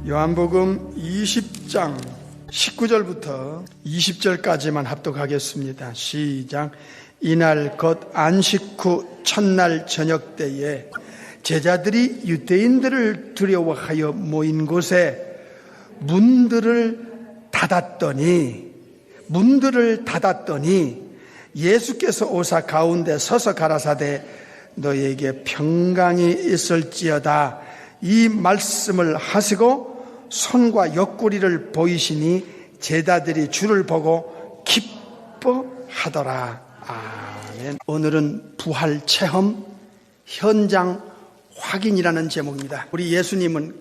요한복음 20장 19절부터 20절까지만 합독하겠습니다. 시작. 이날 곧 안식 후 첫날 저녁 때에 제자들이 유대인들을 두려워하여 모인 곳에 문들을 닫았더니 예수께서 오사 가운데 서서 가라사대 너희에게 평강이 있을지어다 이 말씀을 하시고 손과 옆구리를 보이시니 제자들이 주를 보고 기뻐하더라. 아멘. 오늘은 부활 체험 현장 확인이라는 제목입니다. 우리 예수님은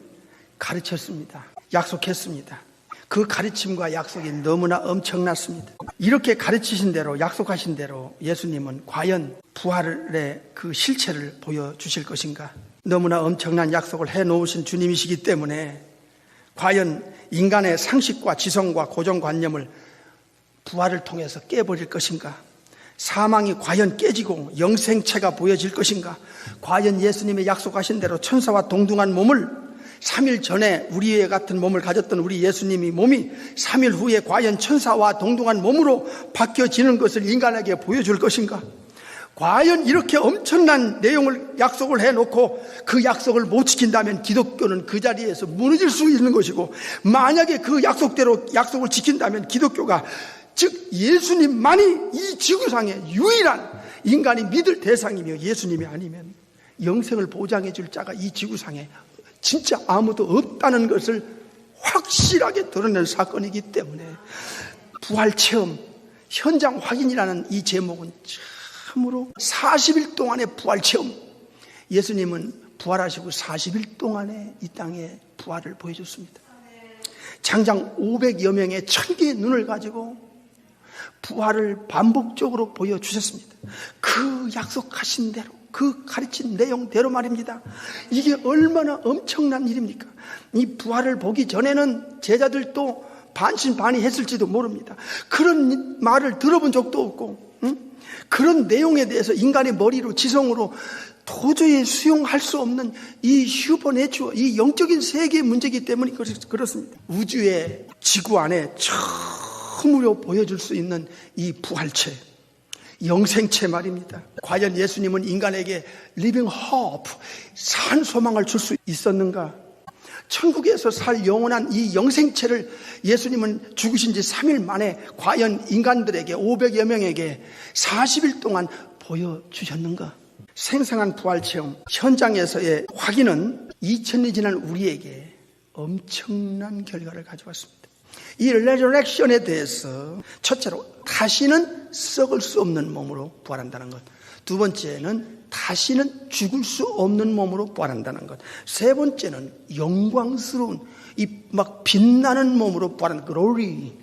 가르쳤습니다. 약속했습니다. 그 가르침과 약속이 너무나 엄청났습니다. 이렇게 가르치신 대로, 약속하신 대로 예수님은 과연 부활의 그 실체를 보여주실 것인가? 너무나 엄청난 약속을 해놓으신 주님이시기 때문에 과연 인간의 상식과 지성과 고정관념을 부활을 통해서 깨버릴 것인가? 사망이 과연 깨지고 영생체가 보여질 것인가? 과연 예수님의 약속하신 대로 천사와 동등한 몸을 3일 전에 우리의 같은 몸을 가졌던 우리 예수님이 몸이 3일 후에 과연 천사와 동등한 몸으로 바뀌어지는 것을 인간에게 보여줄 것인가? 과연 이렇게 엄청난 내용을 약속을 해놓고 그 약속을 못 지킨다면 기독교는 그 자리에서 무너질 수 있는 것이고, 만약에 그 약속대로 약속을 지킨다면 기독교가, 즉 예수님만이 이 지구상의 유일한 인간이 믿을 대상이며 예수님이 아니면 영생을 보장해 줄 자가 이 지구상에 진짜 아무도 없다는 것을 확실하게 드러낼 사건이기 때문에 부활 체험 현장 확인이라는 이 제목은 참으로 40일 동안의 부활 체험. 예수님은 부활하시고 40일 동안에 이 땅에 부활을 보여줬습니다. 장장 500여 명의 1000개의 눈을 가지고 부활을 반복적으로 보여주셨습니다. 그 약속하신 대로, 그 가르친 내용대로 말입니다. 이게 얼마나 엄청난 일입니까? 이 부활을 보기 전에는 제자들도 반신반의했을지도 모릅니다. 그런 말을 들어본 적도 없고, 그런 내용에 대해서 인간의 머리로, 지성으로 도저히 수용할 수 없는 이 슈퍼내추럴, 이 영적인 세계의 문제이기 때문에 그렇습니다. 우주의 지구 안에 처음으로 보여줄 수 있는 이 부활체, 영생체 말입니다. 과연 예수님은 인간에게 리빙 호프, 산 소망을 줄 수 있었는가? 천국에서 살 영원한 이 영생체를 예수님은 죽으신 지 3일 만에 과연 인간들에게, 500여 명에게 40일 동안 보여주셨는가? 생생한 부활체험 현장에서의 확인은 2000년이 지난 우리에게 엄청난 결과를 가져왔습니다. 이 레저렉션에 대해서 첫째로 다시는 썩을 수 없는 몸으로 부활한다는 것, 두 번째는 다시는 죽을 수 없는 몸으로 부활한다는 것, 세 번째는 영광스러운 이 막 빛나는 몸으로 부활하는 glory,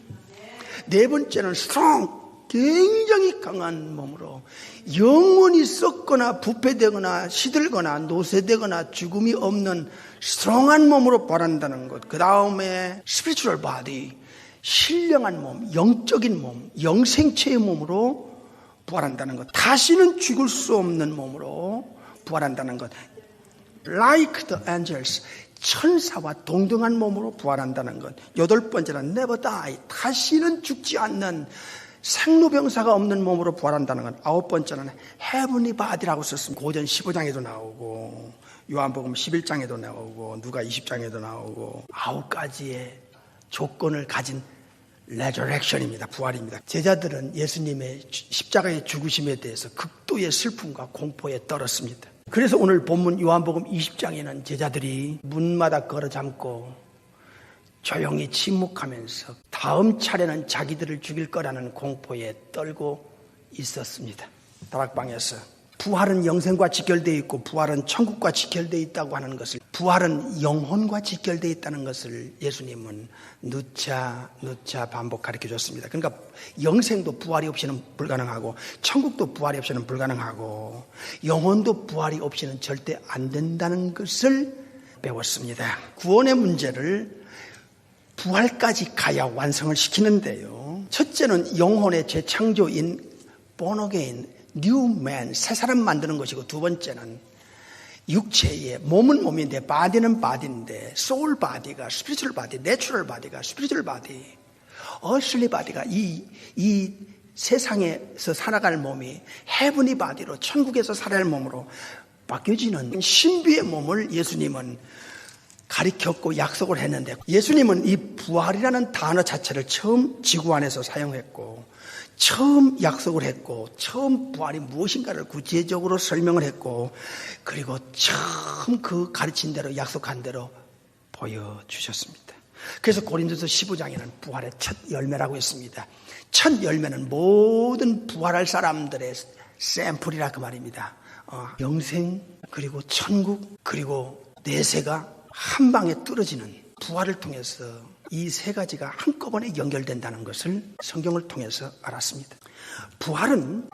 네 번째는 strong, 굉장히 강한 몸으로 영원히 썩거나 부패되거나 시들거나 노쇠되거나 죽음이 없는 strong한 몸으로 부활한다는 것, 그 다음에 spiritual body, 신령한 몸, 영적인 몸, 영생체의 몸으로 부활한다는 것, 다시는 죽을 수 없는 몸으로 부활한다는 것, like the angels, 천사와 동등한 몸으로 부활한다는 것, 여덟 번째는 never die, 다시는 죽지 않는 생로병사가 없는 몸으로 부활한다는 것, 아홉 번째는 heavenly body라고 썼습니다. 고전 15장에도 나오고 요한복음 11장에도 나오고 누가 20장에도 나오고 9가지의 조건을 가진 레저렉션입니다. 부활입니다. 제자들은 예수님의 십자가의 죽으심에 대해서 극도의 슬픔과 공포에 떨었습니다. 그래서 오늘 본문 요한복음 20장에는 제자들이 문마다 걸어 잠고 조용히 침묵하면서 다음 차례는 자기들을 죽일 거라는 공포에 떨고 있었습니다. 다락방에서 부활은 영생과 직결되어 있고 부활은 천국과 직결되어 있다고 하는 것을 부활은 영혼과 직결되어 있다는 것을 예수님은 누차 반복 가르쳐 줬습니다. 그러니까 영생도 부활이 없이는 불가능하고 천국도 부활이 없이는 불가능하고 영혼도 부활이 없이는 절대 안 된다는 것을 배웠습니다. 구원의 문제를 부활까지 가야 완성을 시키는데요. 첫째는 영혼의 재창조인 born again, new man, 새 사람 만드는 것이고, 두 번째는 육체의 몸은 몸인데 바디는 바디인데 soul body가 spiritual body, natural body가 spiritual body, earthly body가 이 세상에서 살아갈 몸이 heavenly body로 천국에서 살아갈 몸으로 바뀌어지는 신비의 몸을 예수님은 가르쳤고 약속을 했는데, 예수님은 이 부활이라는 단어 자체를 처음 지구 안에서 사용했고, 처음 약속을 했고, 처음 부활이 무엇인가를 구체적으로 설명을 했고, 그리고 처음 그 가르친 대로 약속한 대로 보여주셨습니다. 그래서 고린도서 15장에는 부활의 첫 열매라고 했습니다. 첫 열매는 모든 부활할 사람들의 샘플이라 그 말입니다. 영생, 그리고 천국, 그리고 내세가 한 방에 떨어지는 부활을 통해서 이 세 가지가 한꺼번에 연결된다는 것을 성경을 통해서 알았습니다. 부활은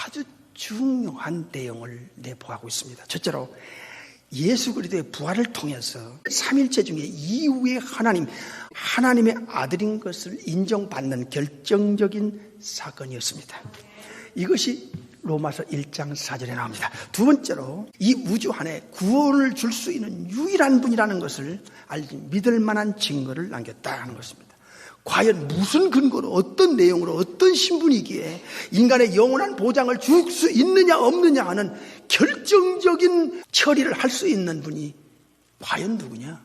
아주 중요한 내용을 내포하고 있습니다. 첫째로 예수 그리스도의 부활을 통해서 삼일체 중에 이후에 하나님의 아들인 것을 인정받는 결정적인 사건이었습니다. 이것이 로마서 1장 4절에 나옵니다. 두 번째로 이 우주 안에 구원을 줄 수 있는 유일한 분이라는 것을 알지 믿을 만한 증거를 남겼다는 것입니다. 과연 무슨 근거로, 어떤 내용으로, 어떤 신분이기에 인간의 영원한 보장을 줄 수 있느냐 없느냐 하는 결정적인 처리를 할 수 있는 분이 과연 누구냐,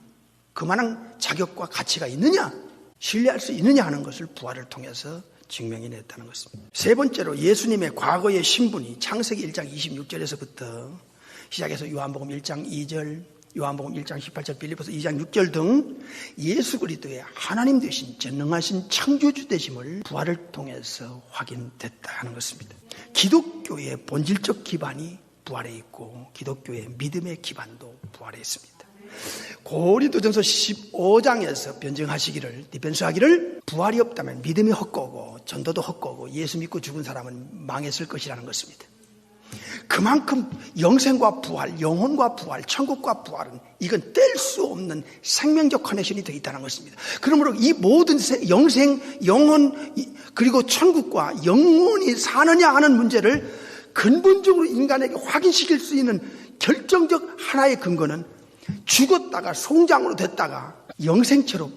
그만한 자격과 가치가 있느냐, 신뢰할 수 있느냐 하는 것을 부활을 통해서 증명이 냈다는 것입니다. 세 번째로 예수님의 과거의 신분이 창세기 1장 26절에서부터 시작해서 요한복음 1장 2절, 요한복음 1장 18절, 빌립보서 2장 6절 등 예수 그리스도의 하나님 되신 전능하신 창조주 되심을 부활을 통해서 확인됐다는 것입니다. 기독교의 본질적 기반이 부활에 있고 기독교의 믿음의 기반도 부활에 있습니다. 고린도전서 15장에서 변증하시기를, 디펜스하기를, 부활이 없다면 믿음이 헛거고 전도도 헛거고 예수 믿고 죽은 사람은 망했을 것이라는 것입니다. 그만큼 영생과 부활, 영혼과 부활, 천국과 부활은 이건 뗄 수 없는 생명적 커넥션이 되어 있다는 것입니다. 그러므로 이 모든 영생, 영혼, 그리고 천국과 영혼이 사느냐 하는 문제를 근본적으로 인간에게 확인시킬 수 있는 결정적 하나의 근거는 죽었다가 송장으로 됐다가 영생체로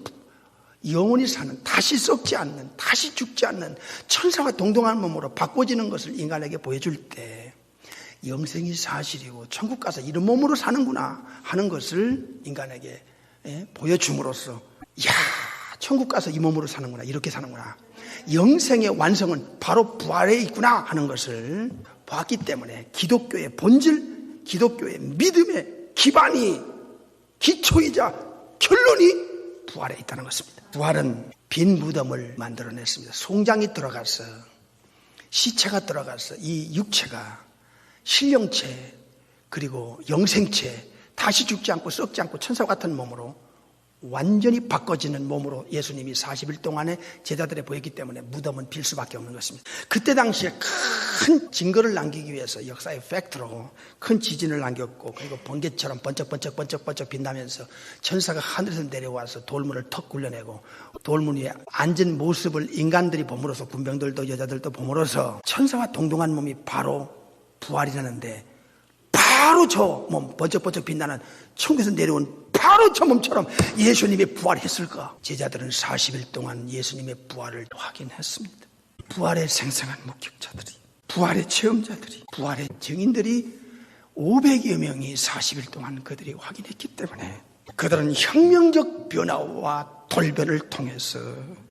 영원히 사는, 다시 썩지 않는, 다시 죽지 않는 천사와 동등한 몸으로 바꿔지는 것을 인간에게 보여줄 때 영생이 사실이고 천국 가서 이런 몸으로 사는구나 하는 것을 인간에게 보여줌으로써, 야, 천국 가서 이 몸으로 사는구나, 이렇게 사는구나, 영생의 완성은 바로 부활에 있구나 하는 것을 봤기 때문에 기독교의 본질, 기독교의 믿음의 기반이, 기초이자 결론이 부활에 있다는 것입니다. 부활은 빈 무덤을 만들어냈습니다. 송장이 들어가서, 시체가 들어가서 이 육체가 신령체 그리고 영생체, 다시 죽지 않고 썩지 않고 천사와 같은 몸으로 완전히 바꿔지는 몸으로 예수님이 40일 동안에 제자들에 보였기 때문에 무덤은 빌 수밖에 없는 것입니다. 그때 당시에 큰 증거를 남기기 위해서 역사의 팩트로 큰 지진을 남겼고, 그리고 번개처럼 번쩍번쩍 빛나면서 천사가 하늘에서 내려와서 돌문을 턱 굴려내고 돌문 위에 앉은 모습을 인간들이 봄으로써, 군병들도 여자들도 봄으로써 천사와 동등한 몸이 바로 부활이라는데, 바로 저 몸, 번쩍번쩍 빛나는 천국에서 내려온 바로 저 몸처럼 예수님이 부활했을까? 제자들은 40일 동안 예수님의 부활을 확인했습니다. 부활의 생생한 목격자들이, 부활의 체험자들이, 부활의 증인들이 500여 명이 40일 동안 그들이 확인했기 때문에 그들은 혁명적 변화와 돌변을 통해서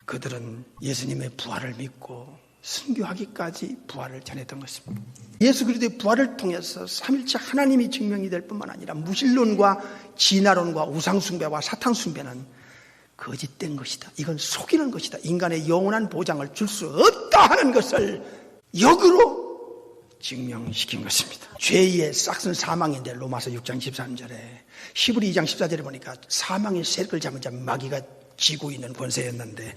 그들은 예수님의 부활을 믿고 순교하기까지 부활을 전했던 것입니다. 예수 그리스도의 부활을 통해서 삼일체 하나님이 증명이 될 뿐만 아니라 무신론과 진화론과 우상숭배와 사탕숭배는 거짓된 것이다, 이건 속이는 것이다, 인간의 영원한 보장을 줄 수 없다 하는 것을 역으로 증명시킨 것입니다. 죄의 싹은 사망인데 로마서 6장 13절에 히브리 2장 14절에 보니까 사망의 세력을 잡은 자 마귀가 쥐고 있는 권세였는데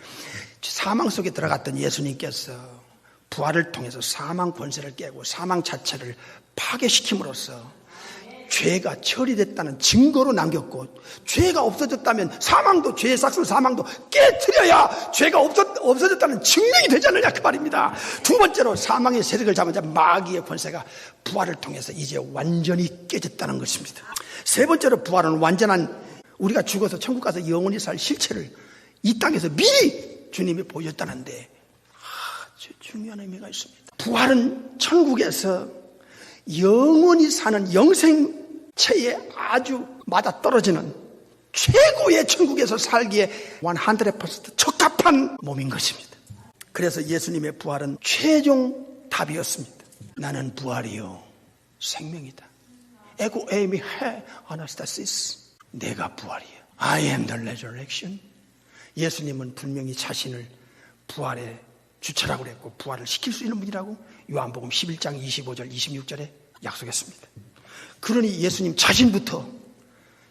사망 속에 들어갔던 예수님께서 부활을 통해서 사망 권세를 깨고 사망 자체를 파괴시킴으로써 죄가 처리됐다는 증거로 남겼고, 죄가 없어졌다면 사망도, 죄의 싹은 사망도 깨트려야 죄가 없어졌다는 증명이 되지 않느냐 그 말입니다. 두 번째로 사망의 세력을 잡은 자 마귀의 권세가 부활을 통해서 이제 완전히 깨졌다는 것입니다. 세 번째로 부활은 완전한, 우리가 죽어서 천국 가서 영원히 살 실체를 이 땅에서 미리 주님이 보여줬다는데 아주 중요한 의미가 있습니다. 부활은 천국에서 영원히 사는 영생체에 아주 맞아떨어지는 최고의 천국에서 살기에 100% 적합한 몸인 것입니다. 그래서 예수님의 부활은 최종 답이었습니다. 나는 부활이요 생명이다. 에고 에이미 해 아나스타시스. 내가 부활이야. I am the resurrection. 예수님은 분명히 자신을 부활의 주체라고 그랬고 부활을 시킬 수 있는 분이라고 요한복음 11장 25절 26절에 약속했습니다. 그러니 예수님 자신부터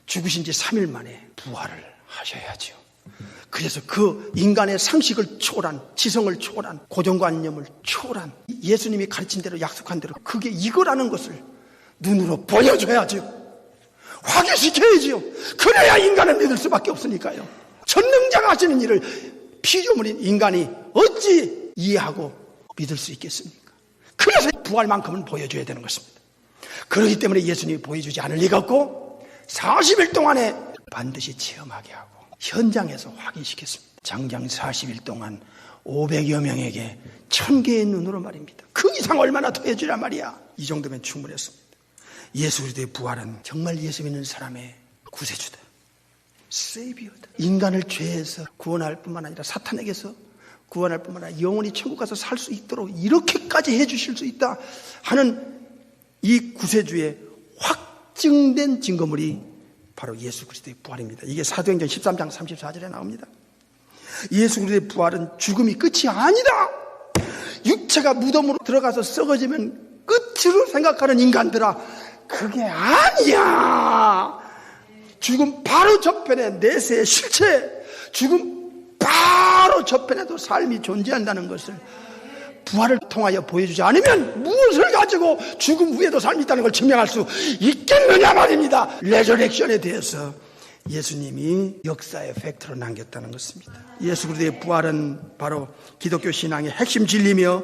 죽으신 지 3일 만에 부활을 하셔야죠. 그래서 그 인간의 상식을 초월한, 지성을 초월한, 고정관념을 초월한 예수님이 가르친 대로 약속한 대로 그게 이거라는 것을 눈으로 보여줘야죠. 확인시켜야지요. 그래야 인간은 믿을 수밖에 없으니까요. 전능자가 하시는 일을 피조물인 인간이 어찌 이해하고 믿을 수 있겠습니까? 그래서 부활만큼은 보여줘야 되는 것입니다. 그렇기 때문에 예수님이 보여주지 않을 리가 없고 40일 동안에 반드시 체험하게 하고 현장에서 확인시켰습니다. 장장 40일 동안 500여 명에게 1000개의 눈으로 말입니다. 그 이상 얼마나 더 해주란 말이야. 이 정도면 충분했습니다. 예수 그리스도의 부활은 정말 예수 믿는 사람의 구세주다. 세이비어다. 인간을 죄에서 구원할 뿐만 아니라 사탄에게서 구원할 뿐만 아니라 영원히 천국 가서 살 수 있도록 이렇게까지 해주실 수 있다 하는 이 구세주의 확증된 증거물이 바로 예수 그리스도의 부활입니다. 이게 사도행전 13장 34절에 나옵니다. 예수 그리스도의 부활은 죽음이 끝이 아니다. 육체가 무덤으로 들어가서 썩어지면 끝으로 생각하는 인간들아, 그게 아니야. 죽음 바로 저편에 내세의 실체, 죽음 바로 저편에도 삶이 존재한다는 것을 부활을 통하여 보여주지 않으면 무엇을 가지고 죽음 후에도 삶이 있다는 걸 증명할 수 있겠느냐 말입니다. 레저렉션에 대해서 예수님이 역사의 팩트로 남겼다는 것입니다. 예수 그리스도의 부활은 바로 기독교 신앙의 핵심 진리며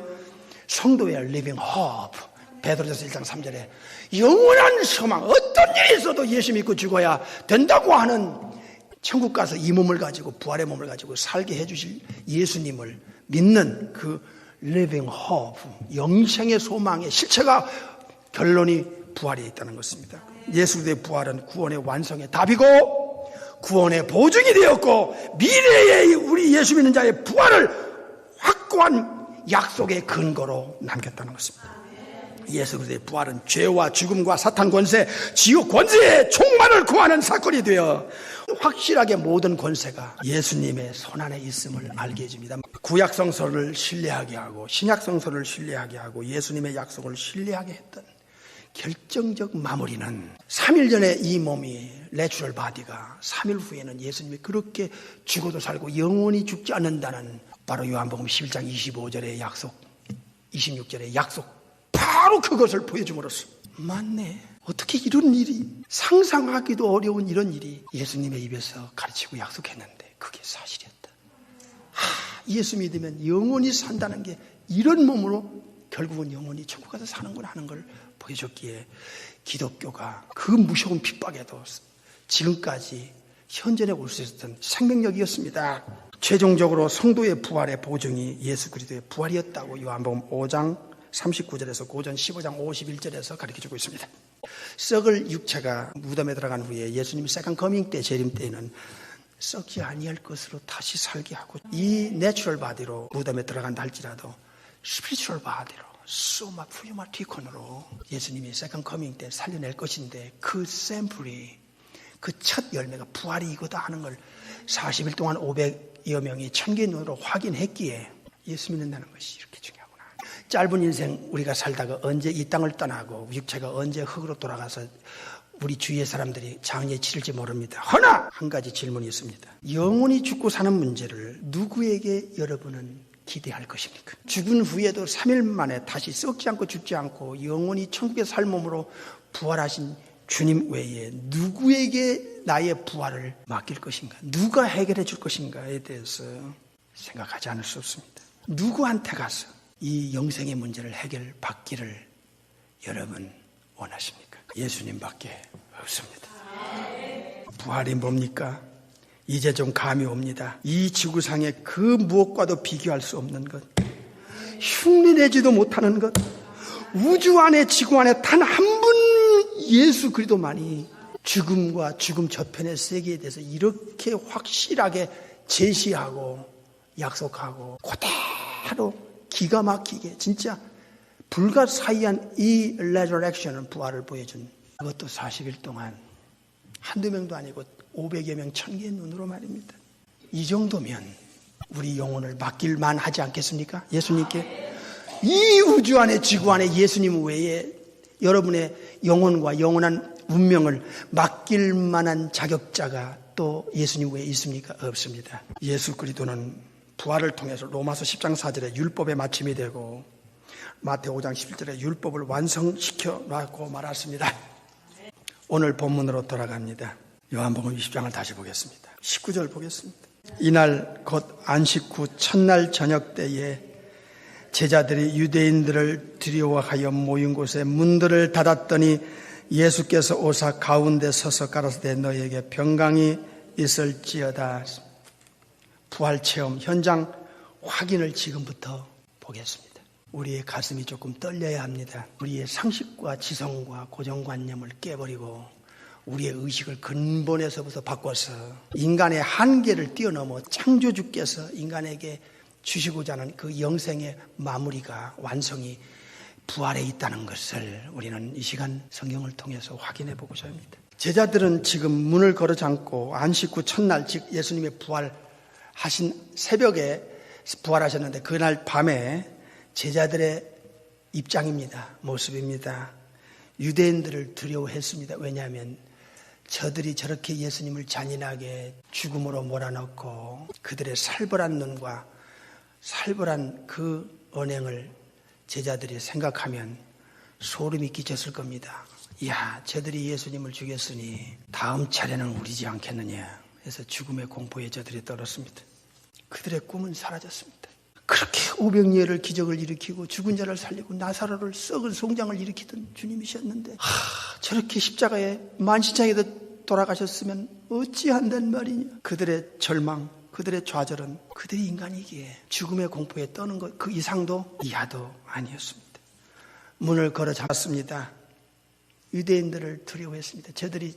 성도의 리빙 호프, 베드로전서 1장 3절에 영원한 소망, 어떤 일이 있어도 예수 믿고 죽어야 된다고 하는 천국 가서 이 몸을 가지고 부활의 몸을 가지고 살게 해주실 예수님을 믿는 그 living hope, 영생의 소망의 실체가 결론이 부활에 있다는 것입니다. 예수 그리스도의 부활은 구원의 완성의 답이고 구원의 보증이 되었고 미래의 우리 예수 믿는 자의 부활을 확고한 약속의 근거로 남겼다는 것입니다. 예수 그리스도의 부활은 죄와 죽음과 사탄 권세, 지옥 권세의 총말을 구하는 사건이 되어 확실하게 모든 권세가 예수님의 손안에 있음을 알게 해줍니다. 구약 성서를 신뢰하게 하고 신약 성서를 신뢰하게 하고 예수님의 약속을 신뢰하게 했던 결정적 마무리는 3일 전에 이 몸이 내추럴 바디가 3일 후에는 예수님이 그렇게 죽어도 살고 영원히 죽지 않는다는 바로 요한복음 11장 25절의 약속, 26절의 약속, 바로 그것을 보여줌으로써 맞네, 어떻게 이런 일이, 상상하기도 어려운 이런 일이 예수님의 입에서 가르치고 약속했는데 그게 사실이었다. 예수 믿으면 영원히 산다는 게 이런 몸으로 결국은 영원히 천국 가서 사는구나 하는 걸 보여줬기에 기독교가 그 무서운 핍박에도 지금까지 현존해 올 수 있었던 생명력이었습니다. 최종적으로 성도의 부활의 보증이 예수 그리스도의 부활이었다고 요한복음 5장 39절에서 고전 15장 51절에서 가르쳐주고 있습니다. 썩을 육체가 무덤에 들어간 후에 예수님 세컨 커밍 때, 재림 때에는 썩지 아니할 것으로 다시 살게 하고 이 내추럴 바디로 무덤에 들어간다 할지라도 스피리추얼 바디로 소마 프리마티콘으로 예수님이 세컨 커밍 때 살려낼 것인데 그 샘플이, 그 첫 열매가 부활이 이거다 하는 걸 40일 동안 500여 명이 1000개의 눈으로 확인했기에 예수 믿는다는 것이 이렇게 중요하구나. 짧은 인생 우리가 살다가 언제 이 땅을 떠나고 육체가 언제 흙으로 돌아가서 우리 주위의 사람들이 장애에 치를지 모릅니다. 허나 한 가지 질문이 있습니다. 영원히 죽고 사는 문제를 누구에게 여러분은 기대할 것입니까? 죽은 후에도 3일 만에 다시 썩지 않고 죽지 않고 영원히 천국에 살 몸으로 부활하신 주님 외에 누구에게 나의 부활을 맡길 것인가? 누가 해결해 줄 것인가에 대해서 생각하지 않을 수 없습니다. 누구한테 가서 이 영생의 문제를 해결받기를 여러분 원하십니까? 예수님밖에 없습니다. 부활이 뭡니까? 이제 좀 감이 옵니다. 이 지구상의 그 무엇과도 비교할 수 없는 것, 흉내내지도 못하는 것, 우주 안에 지구 안에 단 한 분 예수 그리스도만이 죽음과 죽음 저편의 세계에 대해서 이렇게 확실하게 제시하고 약속하고 그대로 기가 막히게 진짜 불가사의한 이 레저렉션은 부활을 보여준, 그것도 40일 동안 한두 명도 아니고 500여 명 1000개의 눈으로 말입니다. 이 정도면 우리 영혼을 맡길만 하지 않겠습니까? 예수님께. 이 우주 안에 지구 안에 예수님 외에 여러분의 영혼과 영원한 운명을 맡길 만한 자격자가 또 예수님 외에 있습니까? 없습니다. 예수 그리스도는 부활을 통해서 로마서 10장 4절에 율법의 마침이 되고 마태오 5장 11절에 율법을 완성시켜 놨고 말았습니다. 오늘 본문으로 돌아갑니다. 요한복음 20장을 다시 보겠습니다. 19절 보겠습니다. 이날 곧 안식 후 첫날 저녁 때에 제자들이 유대인들을 두려워하여 모인 곳에 문들을 닫았더니 예수께서 오사 가운데 서서 가라사대 너희에게 평강이 있을지어다. 부활체험 현장 확인을 지금부터 보겠습니다. 우리의 가슴이 조금 떨려야 합니다. 우리의 상식과 지성과 고정관념을 깨버리고 우리의 의식을 근본에서부터 바꿔서 인간의 한계를 뛰어넘어 창조주께서 인간에게 주시고자 하는 그 영생의 마무리가 완성이 부활에 있다는 것을 우리는 이 시간 성경을 통해서 확인해 보고자 합니다. 제자들은 지금 문을 걸어 잠고 안식 후 첫날 즉 예수님의 부활하신 새벽에 부활하셨는데 그날 밤에 제자들의 입장입니다. 모습입니다. 유대인들을 두려워했습니다. 왜냐하면 저들이 저렇게 예수님을 잔인하게 죽음으로 몰아넣고 그들의 살벌한 눈과 살벌한 그 언행을 제자들이 생각하면 소름이 끼쳤을 겁니다. 이야, 저들이 예수님을 죽였으니 다음 차례는 우리지 않겠느냐 해서 죽음의 공포에 저들이 떨었습니다. 그들의 꿈은 사라졌습니다. 그렇게 오병이어를 기적을 일으키고 죽은 자를 살리고 나사로를 썩은 송장을 일으키던 주님이셨는데 저렇게 십자가에 만신창에도 돌아가셨으면 어찌한단 말이냐. 그들의 절망, 그들의 좌절은 그들이 인간이기에 죽음의 공포에 떠는 것 그 이상도 이하도 아니었습니다. 문을 걸어 잡았습니다. 유대인들을 두려워했습니다. 저들이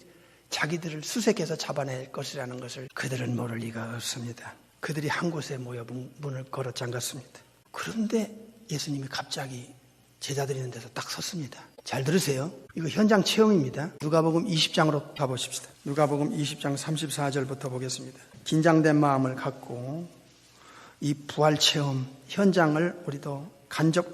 자기들을 수색해서 잡아낼 것이라는 것을 그들은 모를 리가 없습니다. 그들이 한 곳에 모여 문을 걸어 잠갔습니다. 그런데 예수님이 갑자기 제자들이 있는 데서 딱 섰습니다. 잘 들으세요. 이거 현장 체험입니다. 누가복음 20장으로 가보십시다. 누가복음 20장 34절부터 보겠습니다. 긴장된 마음을 갖고 이 부활 체험 현장을 우리도 간접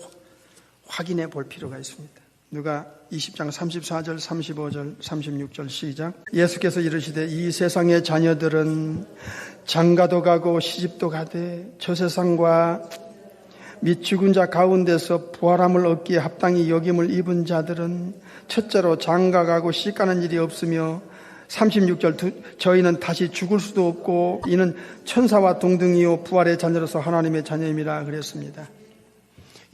확인해 볼 필요가 있습니다. 누가 20장 34절, 35절, 36절 시작. 예수께서 이르시되 이 세상의 자녀들은 장가도 가고 시집도 가되 저 세상과 및 죽은 자 가운데서 부활함을 얻기에 합당히 여김을 입은 자들은 첫째로 장가가고 시집가는 일이 없으며 36절 저희는 다시 죽을 수도 없고 이는 천사와 동등이요 부활의 자녀로서 하나님의 자녀임이라 그랬습니다.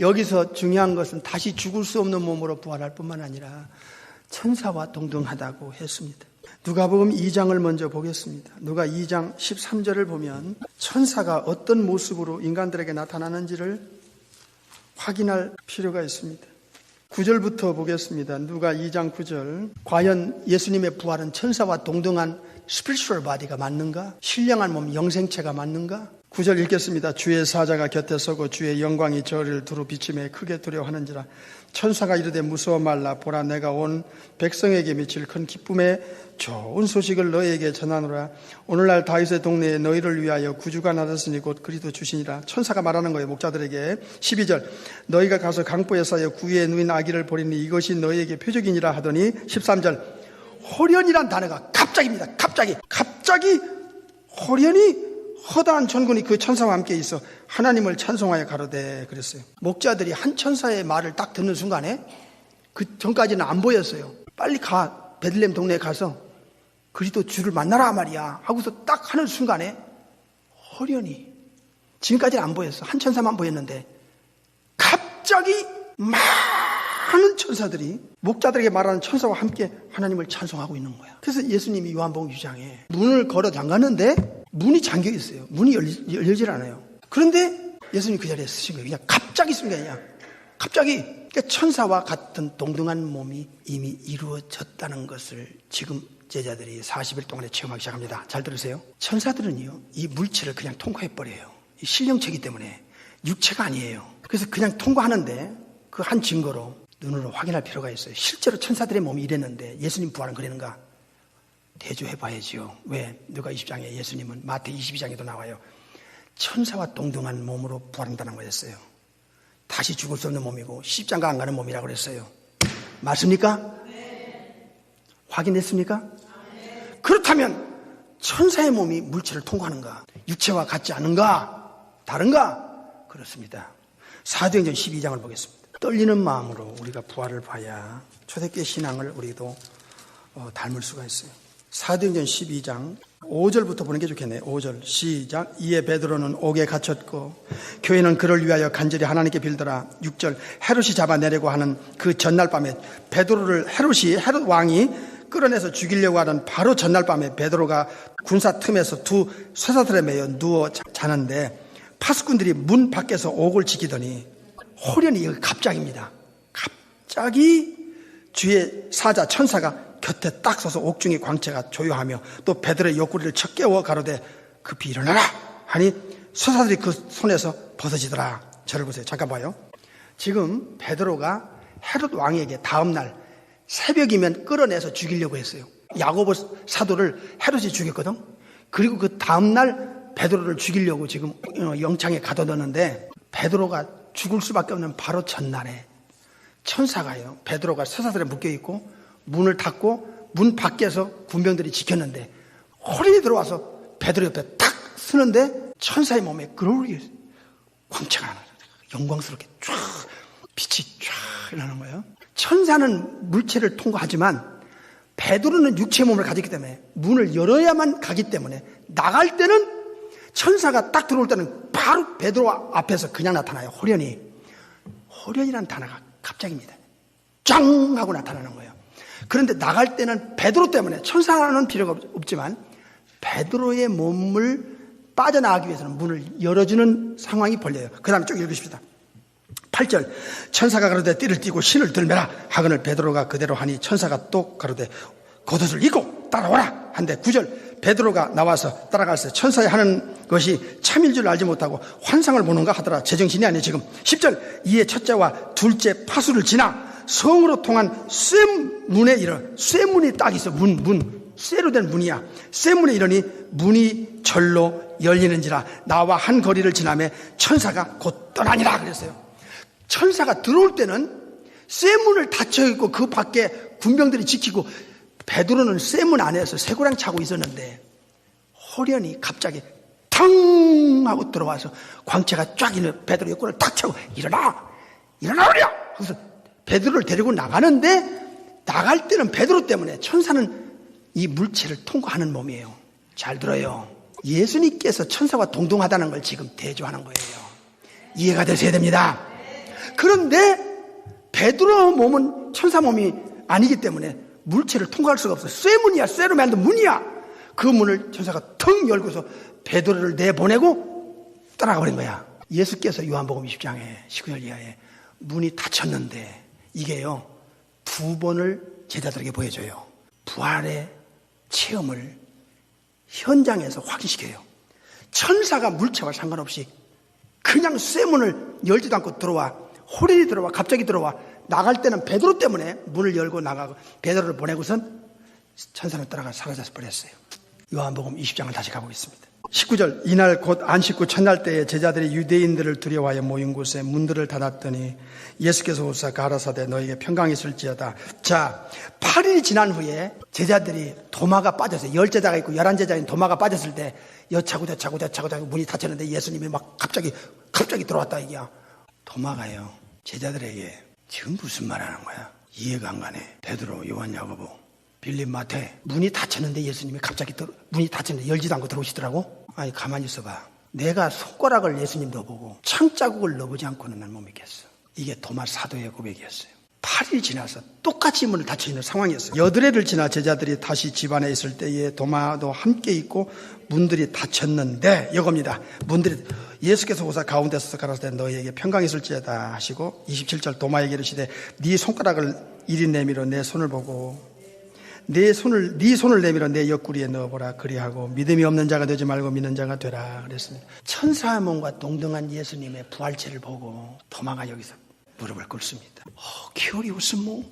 여기서 중요한 것은 다시 죽을 수 없는 몸으로 부활할 뿐만 아니라 천사와 동등하다고 했습니다. 누가복음 2장을 먼저 보겠습니다. 누가 2장 13절을 보면 천사가 어떤 모습으로 인간들에게 나타나는지를 확인할 필요가 있습니다. 9절부터 보겠습니다. 누가 2장 9절. 과연 예수님의 부활은 천사와 동등한 스피리추얼 바디가 맞는가? 신령한 몸 영생체가 맞는가? 9절 읽겠습니다. 주의 사자가 곁에 서고 주의 영광이 저를 두루 비치매 크게 두려워하는지라. 천사가 이르되 무서워 말라. 보라, 내가 온 백성에게 미칠 큰 기쁨의 좋은 소식을 너희에게 전하노라. 오늘날 다윗의 동네에 너희를 위하여 구주가 나셨으니 곧 그리스도 주시니라. 천사가 말하는 거예요, 목자들에게. 12절 너희가 가서 강보에 쌓여 구유에 누인 아기를 보리니 이것이 너희에게 표적이니라 하더니 13절 호련이란 단어가 갑자기입니다. 갑자기 호련이 허다한 전군이 그 천사와 함께 있어 하나님을 찬송하여 가로되 그랬어요. 목자들이 한 천사의 말을 딱 듣는 순간에, 그 전까지는 안 보였어요. 빨리 가, 베들레헴 동네에 가서 그리스도 주를 만나라 말이야 하고서 딱 하는 순간에 호련히, 지금까지는 안 보였어. 한 천사만 보였는데 갑자기 많은 천사들이 목자들에게 말하는 천사와 함께 하나님을 찬송하고 있는 거야. 그래서 예수님이 요한복음 6장에 문을 걸어 잠갔는데 문이 잠겨 있어요. 문이 열리질 않아요. 그런데 예수님이 그 자리에 쓰신 거예요. 그냥 갑자기 쓴 게 아니야. 갑자기. 그러니까 천사와 같은 동등한 몸이 이미 이루어졌다는 것을 지금 제자들이 40일 동안에 체험하기 시작합니다. 잘 들으세요. 천사들은요, 이 물체를 그냥 통과해버려요. 이 신령체이기 때문에 육체가 아니에요. 그래서 그냥 통과하는데 그 한 증거로 눈으로 확인할 필요가 있어요. 실제로 천사들의 몸이 이랬는데 예수님 부활은 그랬는가? 대조해봐야지요. 왜? 누가 20장에 예수님은 마태 22장에도 나와요. 천사와 동등한 몸으로 부활한다는 거였어요. 다시 죽을 수 없는 몸이고 십장가 안 가는 몸이라고 그랬어요. 맞습니까? 네. 확인했습니까? 네. 그렇다면 천사의 몸이 물체를 통과하는가? 육체와 같지 않은가? 다른가? 그렇습니다. 사도행전 12장을 보겠습니다. 떨리는 마음으로 우리가 부활을 봐야 초대교회 신앙을 우리도 닮을 수가 있어요. 사도행전 12장 5절부터 보는 게 좋겠네요. 5절 시작. 이에 베드로는 옥에 갇혔고 교회는 그를 위하여 간절히 하나님께 빌더라. 6절 헤롯이 잡아내려고 하는 그 전날 밤에 베드로를 헤롯 왕이 끌어내서 죽이려고 하던 바로 전날 밤에 베드로가 군사 틈에서 두 쇠사슬에 매여 누워 자는데 파수꾼들이 문 밖에서 옥을 지키더니 호련히, 이거 갑자기입니다. 갑자기 주의 사자 천사가 곁에 딱 서서 옥중의 광채가 조요하며 또 베드로의 옆구리를 쳐 깨워 가로되 급히 일어나라 하니 쇠사슬이 그 손에서 벗어지더라. 저를 보세요. 잠깐 봐요. 지금 베드로가 헤롯 왕에게 다음날 새벽이면 끌어내서 죽이려고 했어요. 야고보 사도를 헤롯이 죽였거든. 그리고 그 다음날 베드로를 죽이려고 지금 영창에 가둬뒀는데 베드로가 죽을 수밖에 없는 바로 전날에 천사가요, 베드로가 쇠사슬에 묶여있고 문을 닫고 문 밖에서 군병들이 지켰는데 호련히 들어와서 베드로 옆에 탁 쓰는데 천사의 몸에 글로리 광채가 나요. 영광스럽게 쫙 빛이 쫙 나는 거예요. 천사는 물체를 통과하지만 베드로는 육체의 몸을 가졌기 때문에 문을 열어야만 가기 때문에 나갈 때는 천사가 딱 들어올 때는 바로 베드로 앞에서 그냥 나타나요. 호련이라는 단어가 갑자기입니다. 짱 하고 나타나는 거예요. 그런데 나갈 때는 베드로 때문에, 천사는 필요가 없지만 베드로의 몸을 빠져나가기 위해서는 문을 열어주는 상황이 벌려요. 그 다음에 쭉 읽으십시다. 8절 천사가 가로되 띠를 띠고 신을 들매라 하거늘 베드로가 그대로 하니 천사가 또 가로되 겉옷을 입고 따라오라 한데 9절 베드로가 나와서 따라갈세 천사의 하는 것이 참일 줄 알지 못하고 환상을 보는가 하더라. 제정신이 아니에요 지금. 10절 이에 첫째와 둘째 파수를 지나 성으로 통한 쇠문에 이르, 쇠문이 딱 있어. 쇠로 된 문이야. 쇠문에 이르니 문이 절로 열리는지라. 나와 한 거리를 지나매 천사가 곧 떠나니라 그랬어요. 천사가 들어올 때는 쇠문을 닫혀 있고 그 밖에 군병들이 지키고 베드로는 쇠문 안에서 쇠고랑 차고 있었는데 호련히 갑자기 탕 하고 들어와서 광채가 쫙 있는 베드로 옆구리를 탁 차고 일어나버려. 그래서 베드로를 데리고 나가는데 나갈 때는 베드로 때문에 천사는 이 물체를 통과하는 몸이에요. 잘 들어요. 예수님께서 천사와 동등하다는 걸 지금 대조하는 거예요. 이해가 되셔야 됩니다. 그런데 베드로 몸은 천사 몸이 아니기 때문에 물체를 통과할 수가 없어요. 쇠문이야. 쇠로 만든 문이야. 그 문을 천사가 텅 열고서 베드로를 내보내고 따라가 버린 거야. 예수께서 요한복음 20장에 19절 이하에 문이 닫혔는데 이게요 2번을 제자들에게 보여줘요. 부활의 체험을 현장에서 확인시켜요. 천사가 물체와 상관없이 그냥 쇠문을 열지도 않고 들어와. 호련히 들어와. 갑자기 들어와. 나갈 때는 베드로 때문에 문을 열고 나가고 베드로를 보내고선 천사는 떠나가 사라져서 버렸어요. 요한복음 20장을 다시 가보겠습니다. 19절, 이날 곧 안식 후 첫날 때에 제자들이 유대인들을 두려워하여 모인 곳에 문들을 닫았더니 예수께서 오사 가라사대 너에게 평강이 있을지어다. 자, 8일이 지난 후에 제자들이 도마가 빠졌어요. 10제자가 있고 11제자인 도마가 빠졌을 때 여차고 문이 닫혔는데 예수님이 막 갑자기 들어왔다 이게야. 도마가요, 제자들에게 지금 무슨 말 하는 거야? 이해가 안 가네. 베드로, 요한, 야고보, 빌립, 마태. 문이 닫혔는데 예수님이 갑자기 문이 닫혔는데 열지도 않고 들어오시더라고. 아니 가만히 있어봐. 내가 손가락을 예수님 넣어보고 창자국을 넣어보지 않고는 난 못 믿겠어. 이게 도마 사도의 고백이었어요. 8일 지나서 똑같이 문을 닫혀있는 상황이었어요. 여드레를 지나 제자들이 다시 집안에 있을 때에 도마도 함께 있고 문들이 닫혔는데, 이겁니다. 문들이, 예수께서 오사 가운데 서서 가라사대 너희에게 평강이 있을지어다 하시고 27절 도마에게 이르시되 네 손가락을 이리 내밀어 내 손을 보고 네 손을 내밀어 내 옆구리에 넣어보라. 그리하고 믿음이 없는 자가 되지 말고 믿는 자가 되라 그랬습니다. 천사의 몸과 동등한 예수님의 부활체를 보고 도마가 여기서 무릎을 꿇습니다. 키오리우스모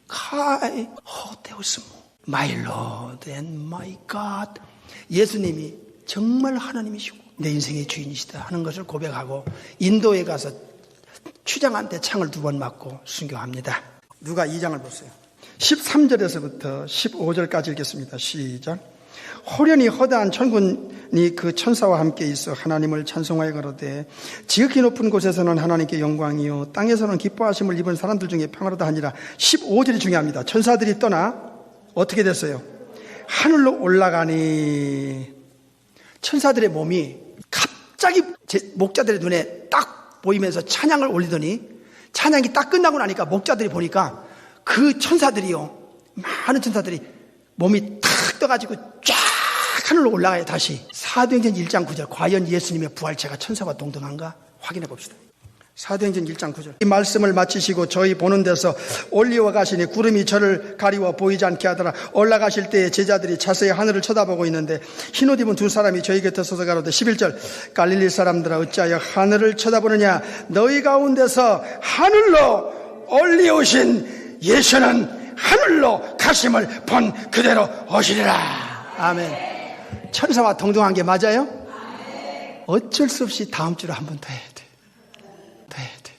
카이 호테우스모 My Lord and my God. 예수님이 정말 하나님이시고 내 인생의 주인이시다 하는 것을 고백하고 인도에 가서 추장한테 창을 2번 맞고 순교합니다. 누가 2장을 보세요. 13절에서부터 15절까지 읽겠습니다. 시작. 호련히 허다한 천군이 그 천사와 함께 있어 하나님을 찬송하여 가로되 지극히 높은 곳에서는 하나님께 영광이요 땅에서는 기뻐하심을 입은 사람들 중에 평화로다 하니라. 15절이 중요합니다. 천사들이 떠나 어떻게 됐어요? 하늘로 올라가니 천사들의 몸이 갑자기 목자들의 눈에 딱 보이면서 찬양을 올리더니 찬양이 딱 끝나고 나니까 목자들이 보니까 그 천사들이요, 많은 천사들이 몸이 탁 떠가지고 쫙 하늘로 올라가요. 다시 사도행전 1장 9절. 과연 예수님의 부활체가 천사와 동등한가 확인해 봅시다. 사도행전 1장 9절. 이 말씀을 마치시고 저희 보는 데서 올리와 가시니 구름이 저를 가리워 보이지 않게 하더라. 올라가실 때에 제자들이 자세히 하늘을 쳐다보고 있는데 흰옷 입은 2사람이 저희 곁에 서서 가로되 11절 갈릴리 사람들아 어찌하여 하늘을 쳐다보느냐. 너희 가운데서 하늘로 올리오신 예수는 하늘로 가심을 본 그대로 오시리라. 아멘. 천사와 동등한 게 맞아요? 어쩔 수 없이 다음 주로 한 번 더 해야 돼.